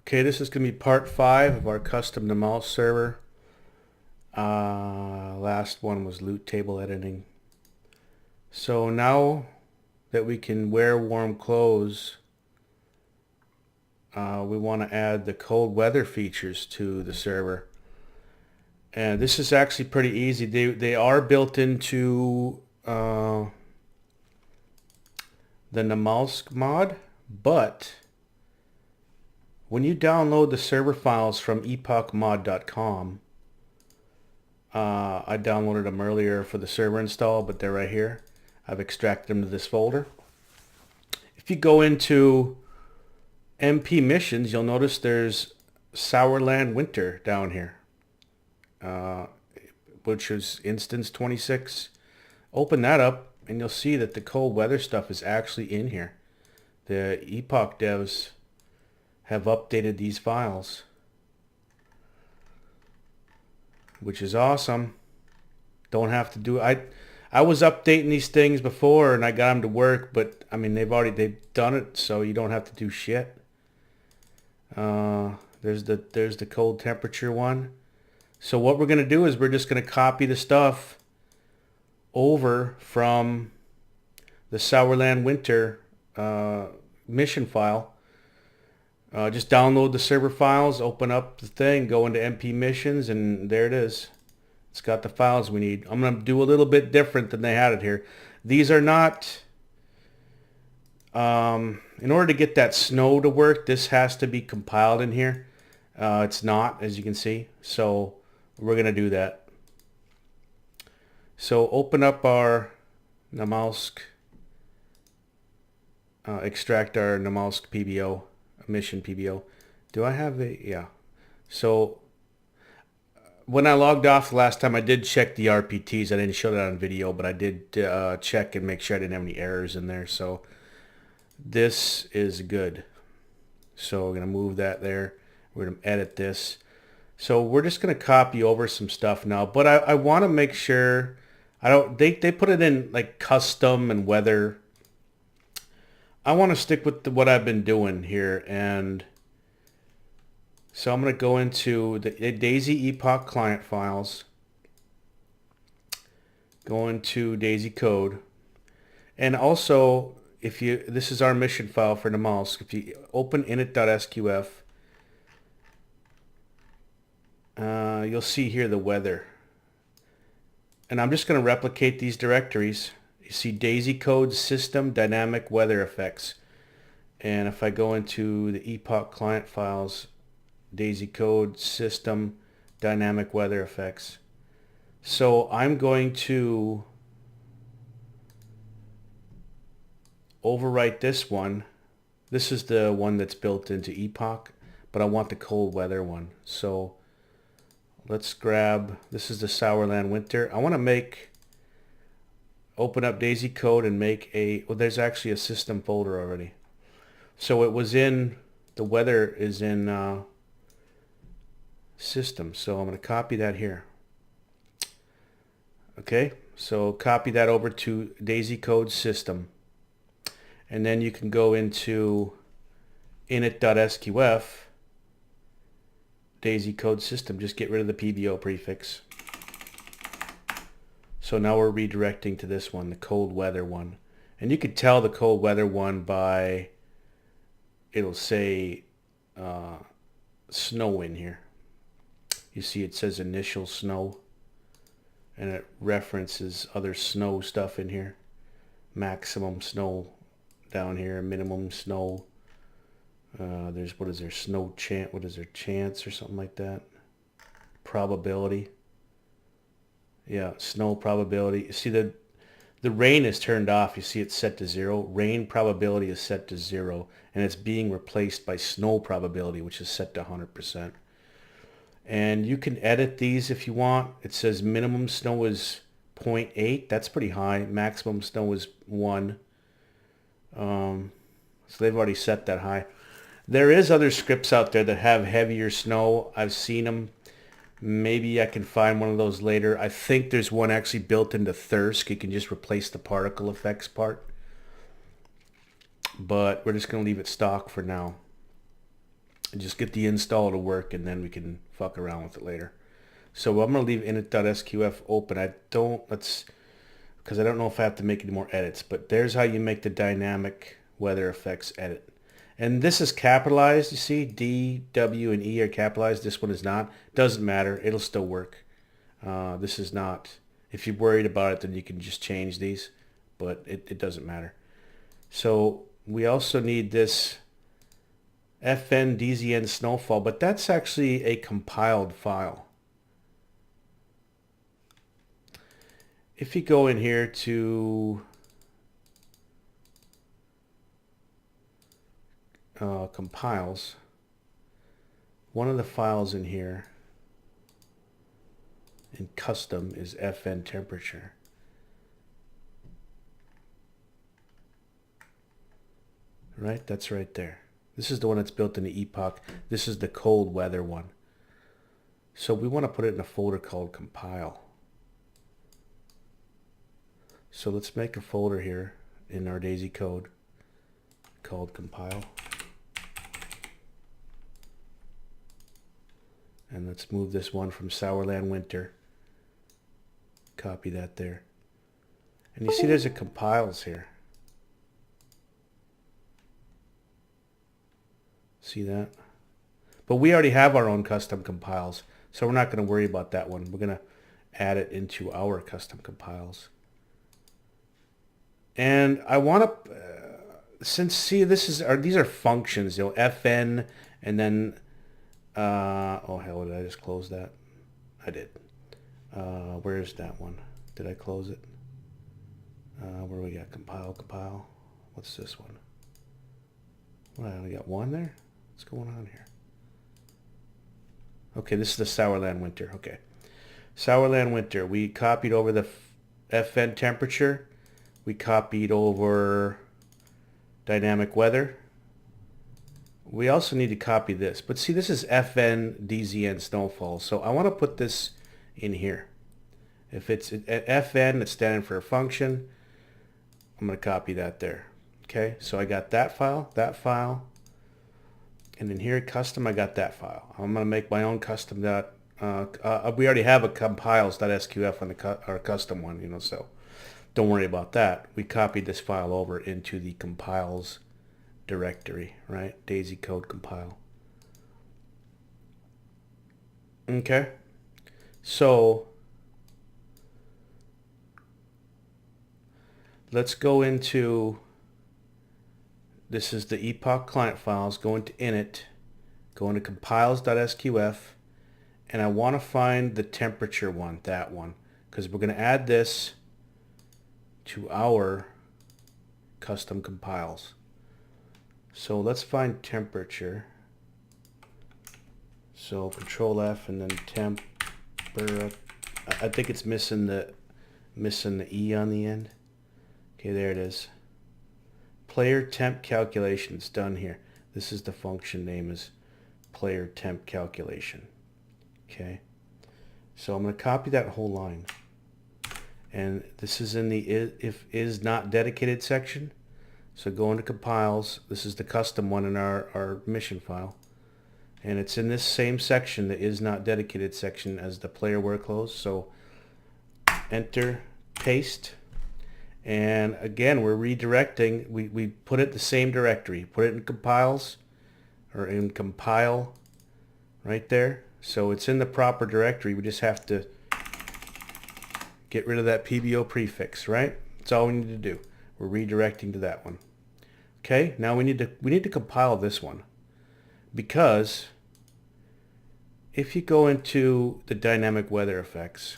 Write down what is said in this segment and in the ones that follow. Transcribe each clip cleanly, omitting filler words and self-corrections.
Okay, this is going to be part 5 of our custom Namalsk server. Last one was loot table editing. So now that we can wear warm clothes, we want to add the cold weather features to the server. And this is actually pretty easy. They are built into the Namalsk mod, but when you download the server files from epochmod.com, I downloaded them earlier for the server install, but they're right here. I've extracted them to this folder. If you go into MP missions, you'll notice there's Sourland Winter down here, which is instance 26. Open that up and you'll see that the cold weather stuff is actually in here. The Epoch devs have updated these files, which is awesome. Don't have to do I was updating these things before and I got them to work, but I mean they've done it, so you don't have to do shit. There's the cold temperature one. So what we're gonna do is we're just gonna copy the stuff over from the Sourland Winter mission file. Just download the server files, open up the thing, go into MP missions, and there it is. It's got the files we need. I'm going to do a little bit different than they had it here. These are not, in order to get that snow to work, this has to be compiled in here. It's not, as you can see. So we're going to do that. So open up our Namalsk, extract our Namalsk PBO, mission PBO. Do I have a, yeah. So when I logged off the last time, I did check the RPTs. I didn't show that on video, but I did check and make sure I didn't have any errors in there. So this is good. So we're going to move that there. We're going to edit this. So we're just going to copy over some stuff now, but I want to make sure they put it in like custom and weather. I want to stick with what I've been doing here, and so I'm going to go into the DayZ Epoch client files, go into DayZ code, and also this is our mission file for Namalsk. If you open init.sqf, you'll see here the weather, and I'm just going to replicate these directories. You see DayZ code system dynamic weather effects, and if I go into the Epoch client files, DayZ code system dynamic weather effects. So I'm going to overwrite this one. This is the one that's built into Epoch, but I want the cold weather one. So let's grab, this is the Sourland Winter. I want to open up DayZ code and make well, there's actually a system folder already. So it was in, the weather is in system. So I'm going to copy that here. Okay, so copy that over to DayZ code system. And then you can go into init.sqf, DayZ code system. Just get rid of the PBO prefix. So now we're redirecting to this one, the cold weather one. And you could tell the cold weather one by, it'll say snow in here. You see it says initial snow, and it references other snow stuff in here. Maximum snow down here, minimum snow. There's, what is there, snow chance, what is there, chance or something like that. Probability. Yeah, snow probability. You see the rain is turned off. You see it's set to 0. Rain probability is set to 0, and it's being replaced by snow probability, which is set to 100%. And you can edit these if you want. It says minimum snow is 0.8. That's pretty high. Maximum snow is 1. So they've already set that high. There is other scripts out there that have heavier snow. I've seen them. Maybe I can find one of those later. I think there's one actually built into Thirsk. You can just replace the particle effects part. But we're just going to leave it stock for now. and just get the install to work, and then we can fuck around with it later. So I'm going to leave init.sqf open. Because I don't know if I have to make any more edits, but there's how you make the dynamic weather effects edit. And this is capitalized, you see, D, W, and E are capitalized. This one is not. Doesn't matter. It'll still work. This is not. If you're worried about it, then you can just change these, but it doesn't matter. So we also need this FN DZN snowfall, but that's actually a compiled file. If you go in here to compiles, one of the files in here in custom is FN temperature. Right, that's right there. This is the one that's built in the Epoch. This is the cold weather one. So we want to put it in a folder called compile. So let's make a folder here in our DayZ code called compile. And let's move this one from Sourland Winter. Copy that there. And you see there's a compiles here. See that? But we already have our own custom compiles, so we're not going to worry about that one. We're going to add it into our custom compiles. And I want to, these are functions, FN, and then, oh hell, did I just close that? I did. Where's that one? Did I close it? Where we got compile? What's this one? Well, I only got one there? What's going on here? Okay, this is the Sourland Winter. Okay. Sourland Winter. We copied over the FN temperature. We copied over dynamic weather. We also need to copy this. But see, this is FN DZN snowfall. So I want to put this in here. If it's FN, it's standing for a function. I'm going to copy that there. Okay, so I got that file. And in here, custom, I got that file. I'm going to make my own custom we already have a compiles.sqf on our custom one, so don't worry about that. We copied this file over into the compiles directory, right? DayZ code compile. Okay. So let's go into, this is the Epoch client files, go into init, go into compiles.sqf, and I want to find the temperature one, that one, because we're going to add this to our custom compiles. So let's find temperature. So Control F and then temp. I think it's missing the E on the end. Okay, there it is. Player temp calculations done here. This is the function name is player temp calculation. Okay, so I'm going to copy that whole line, and this is in the if is not dedicated section. So go into compiles. This is the custom one in our mission file, and it's in this same section, the is not dedicated section, as the player workflows. So enter, paste. And again, we're redirecting. We put it the same directory. Put it in compiles, or in compile, right there. So it's in the proper directory. We just have to get rid of that PBO prefix, right? That's all we need to do. We're redirecting to that one. Okay, now we need to compile this one, because if you go into the dynamic weather effects,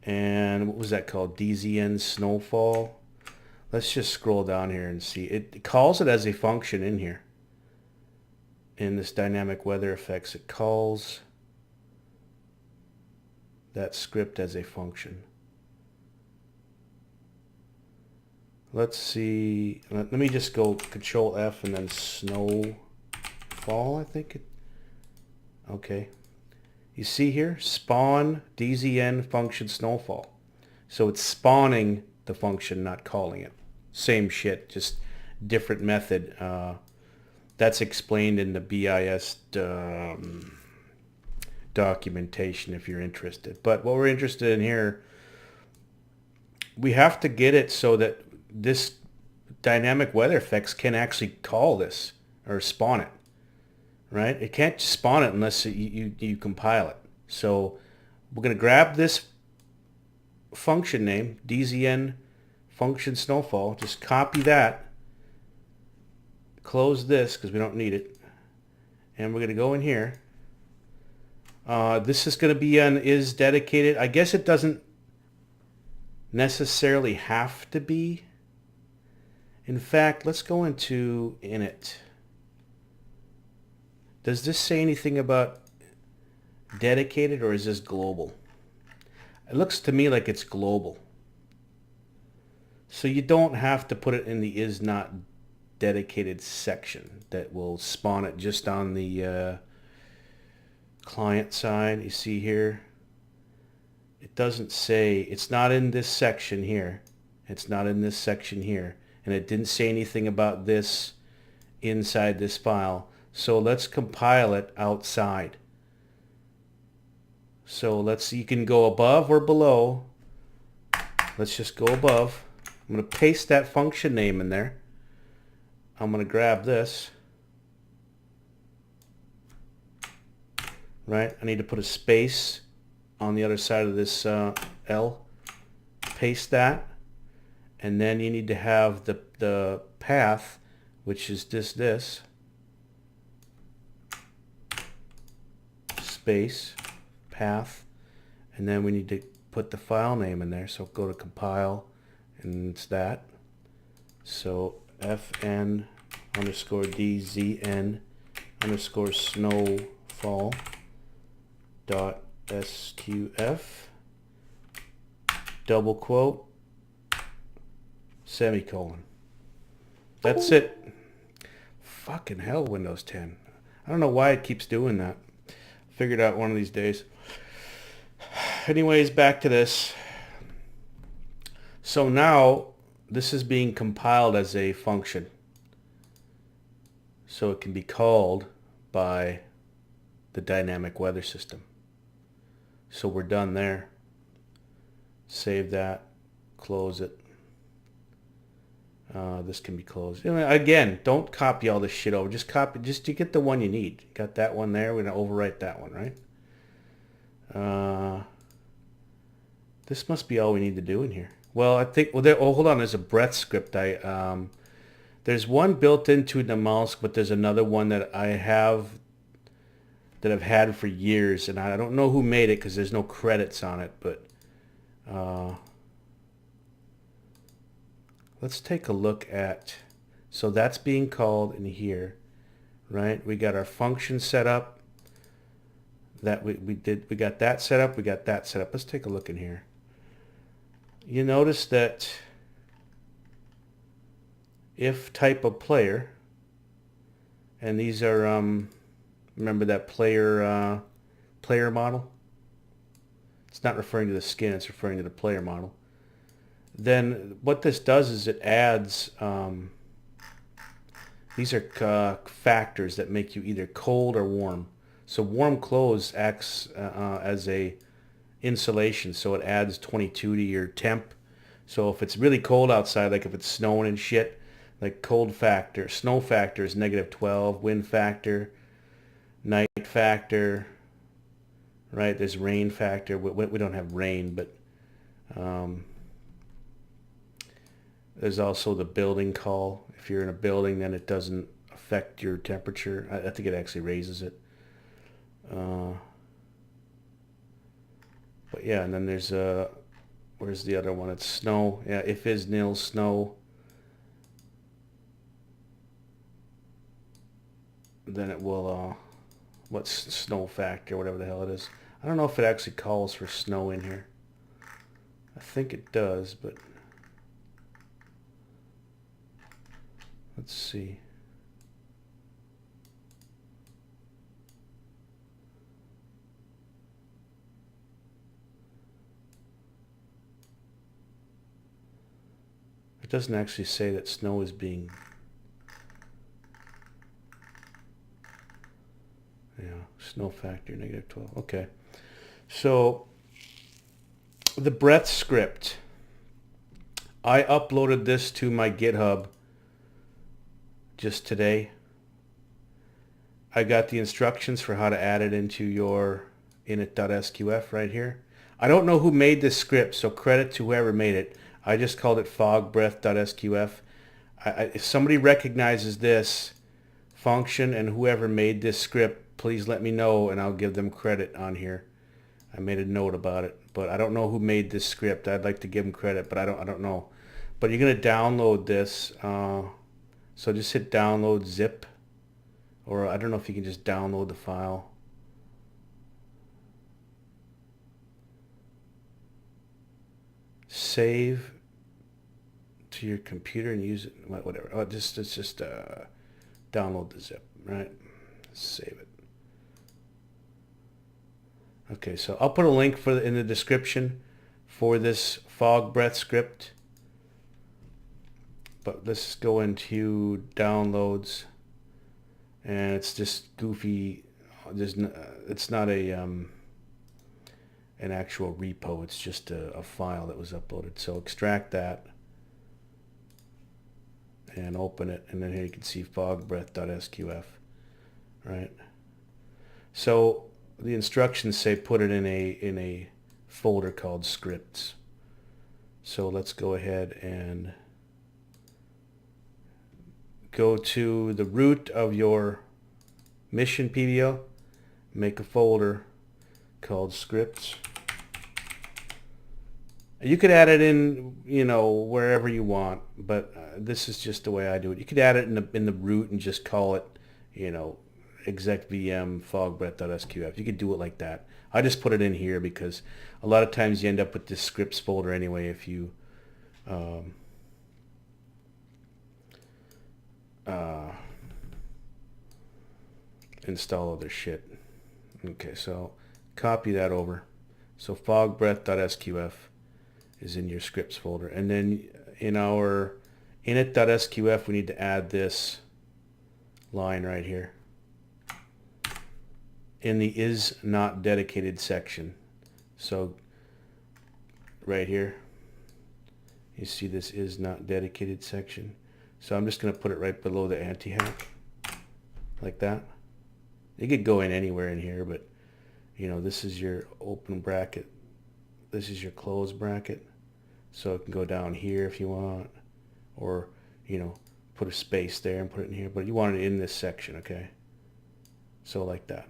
and what was that called? DZN snowfall. Let's just scroll down here and see. It calls it as a function in here. In this dynamic weather effects, it calls that script as a function. Let's see. Let me just go Control F and then snowfall, I think. Okay. You see here, spawn DZN function snowfall. So it's spawning the function, not calling it. Same shit, just different method. That's explained in the BIS documentation if you're interested. But what we're interested in here, we have to get it so that this dynamic weather effects can actually call this or spawn it, right? It can't spawn it unless you compile it. So we're going to grab this function name, DZN function snowfall, just copy that, close this because we don't need it, and we're going to go in here. This is going to be an is dedicated. I guess it doesn't necessarily have to be. In fact, let's go into init. Does this say anything about dedicated, or is this global? It looks to me like it's global. So you don't have to put it in the is not dedicated section that will spawn it just on the client side. You see here, it doesn't say, it's not in this section here. It's not in this section here. And it didn't say anything about this inside this file. So let's compile it outside. So you can go above or below. Let's just go above. I'm going to paste that function name in there. I'm going to grab this. Right? I need to put a space on the other side of this L. Paste that. And then you need to have the path, which is this. Space. Path. And then we need to put the file name in there. So go to compile, and it's that. So fn underscore dzn underscore snowfall dot sqf double quote semicolon. That's it. Fucking hell, Windows 10. I don't know why it keeps doing that. Figured out one of these days. Anyways, back to this. So now this is being compiled as a function. So it can be called by the dynamic weather system. So we're done there. Save that. Close it. This can be closed. Again, don't copy all this shit over. Just copy, just to get the one you need. Got that one there. We're going to overwrite that one, right? This must be all we need to do in here. Well, I think, hold on. There's a breath script. There's one built into Namalsk, but there's another one that I've had for years, and I don't know who made it because there's no credits on it, but let's take a look at, so that's being called in here, right? We got our function set up. That we got that set up, we got that set up. Let's take a look in here. You notice that if type of player, and these are, remember that player model? It's not referring to the skin, it's referring to the player model. Then what this does is it adds, these are factors that make you either cold or warm. So warm clothes acts as a insulation, so it adds 22 to your temp. So if it's really cold outside, like if it's snowing and shit, like cold factor, snow factor is -12, wind factor, night factor, right? There's rain factor. We don't have rain, but there's also the building call. If you're in a building, then it doesn't affect your temperature. I think it actually raises it. But yeah, and then there's where's the other one? It's snow. Yeah, if is nil snow. Then it will, what's snow factor, whatever the hell it is. I don't know if it actually calls for snow in here. I think it does, but let's see. It doesn't actually say that snow is being... Yeah, snow factor -12. Okay. So the breath script. I uploaded this to my GitHub just today. I got the instructions for how to add it into your init.sqf right here. I don't know who made this script, so credit to whoever made it. I just called it fogbreath.sqf. If somebody recognizes this function and whoever made this script, please let me know and I'll give them credit on here. I made a note about it, but I don't know who made this script. I'd like to give them credit, but I don't know. But you're going to download this. So just hit download zip, or I don't know if you can just download the file. Save to your computer and use it, whatever. Oh, just download the zip, right? Save it. Okay, so I'll put a link in the description for this fog breath script. But let's go into downloads, and it's just goofy. It's not an actual repo. It's just a file that was uploaded. So extract that and open it, and then here you can see fogbreath.sqf, right? So the instructions say put it in a folder called scripts. So let's go ahead and go to the root of your mission PBO, make a folder called scripts. You could add it in, wherever you want, but this is just the way I do it. You could add it in the root and just call it, exec VM fogbreath.sqf. You could do it like that. I just put it in here because a lot of times you end up with this scripts folder anyway if you install other shit. Okay, so copy that over. So fogbreath.sqf is in your scripts folder. And then in our init.sqf, we need to add this line right here in the is not dedicated section. So right here, you see this is not dedicated section. So I'm just going to put it right below the anti-hack, like that. You could go in anywhere in here, but this is your open bracket. This is your close bracket. So it can go down here if you want, or, put a space there and put it in here, but you want it in this section, okay? So like that.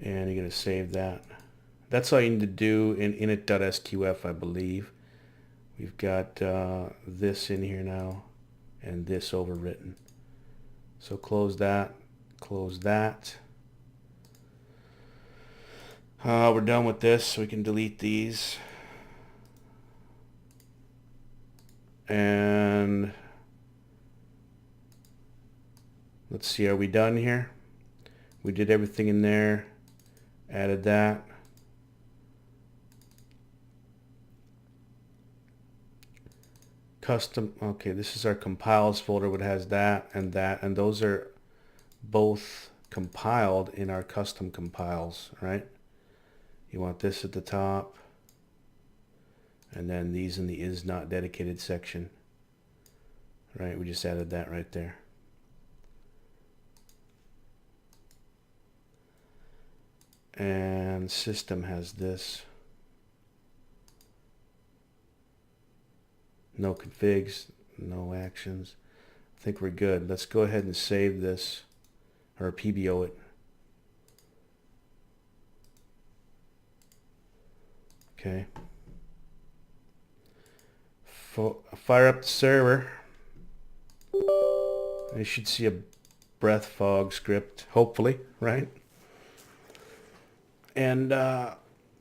And you're going to save that. That's all you need to do in init.sqf, I believe. We've got this in here now and this overwritten. So close that, close that. We're done with this, so we can delete these. And let's see, are we done here? We did everything in there, added that. Custom, okay, this is our compiles folder, which has that, and those are both compiled in our custom compiles, right? You want this at the top, and then these in the is not dedicated section, right? We just added that right there. And system has this. No configs, no actions. I think we're good. Let's go ahead and save this, or PBO it. Okay. Fire up the server. You should see a breath fog script, hopefully, right? And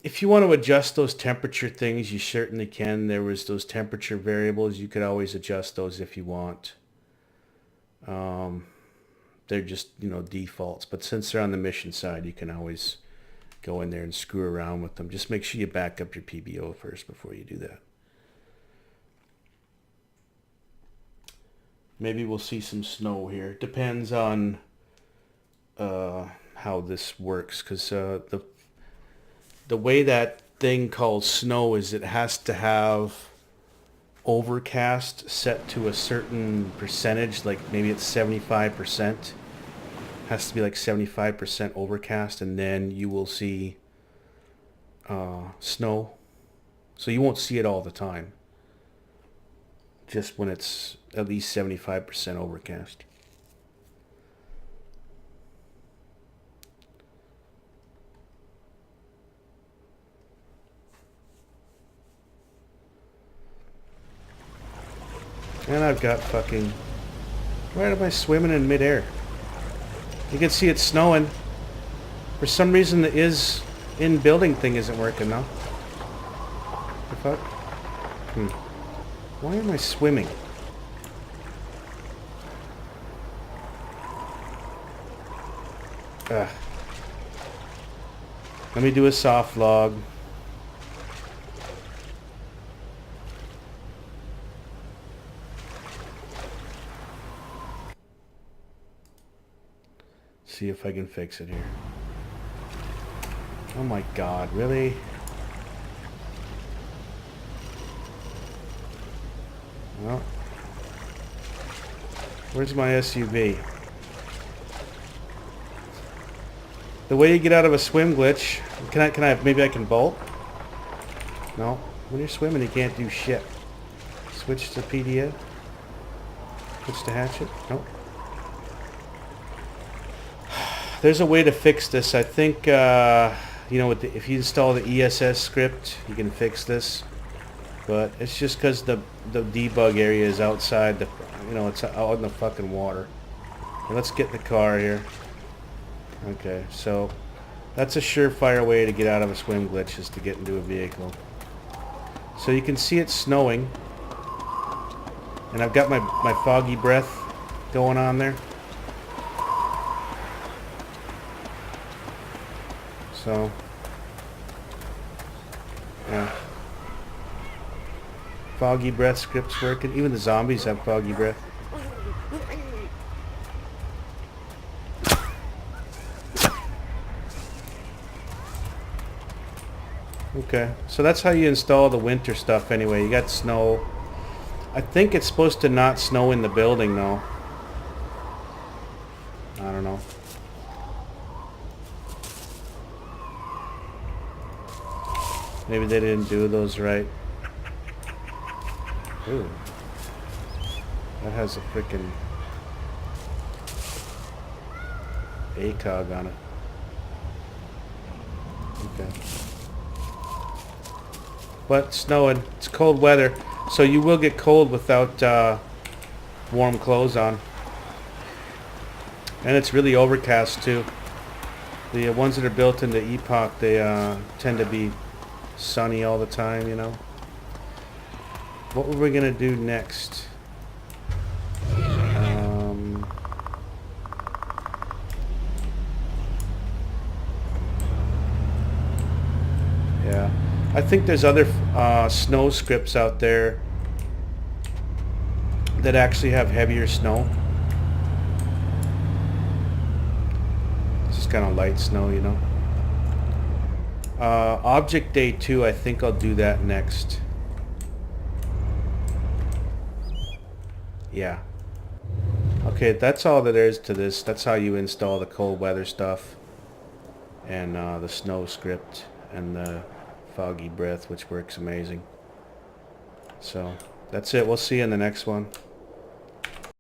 if you want to adjust those temperature things, you certainly can. There was those temperature variables. You could always adjust those if you want. They're just, defaults. But since they're on the mission side, you can always go in there and screw around with them. Just make sure you back up your PBO first before you do that. Maybe we'll see some snow here. Depends on how this works, because the way that thing called snow is it has to have overcast set to a certain percentage, like maybe it's 75%. Has to be like 75% overcast, and then you will see snow. So you won't see it all the time. Just when it's at least 75% overcast. And I've got fucking... Why am I swimming in midair? You can see it's snowing. For some reason the is in building thing isn't working now. The fuck? Why am I swimming? Ugh. Let me do a soft log. See if I can fix it here. Oh my god, really? Well, where's my SUV? The way you get out of a swim glitch, maybe I can bolt? No. When you're swimming you can't do shit. Switch to PDA. Switch to hatchet. Nope. There's a way to fix this. I think, you know, if you install the ESS script, you can fix this. But it's just because the debug area is outside the, you know, it's out in the fucking water. Let's get the car here. Okay, so that's a surefire way to get out of a swim glitch, is to get into a vehicle. So you can see it's snowing. And I've got my foggy breath going on there. So, yeah. Foggy breath script's working. Even the zombies have foggy breath. Okay, so that's how you install the winter stuff anyway. You got snow. I think it's supposed to not snow in the building though. I don't know. Maybe they didn't do those right. Ooh. That has a frickin' ACOG on it. Okay. But snowing. It's cold weather. So you will get cold without warm clothes on. And it's really overcast too. The ones that are built into Epoch, they tend to be sunny all the time, you know. What were we gonna do next? Yeah, I think there's other snow scripts out there that actually have heavier snow. It's just kind of light snow, you know. Object Day 2, I think I'll do that next. Yeah. Okay, that's all that there is to this. That's how you install the cold weather stuff. And the snow script. And the foggy breath, which works amazing. So, that's it. We'll see you in the next one.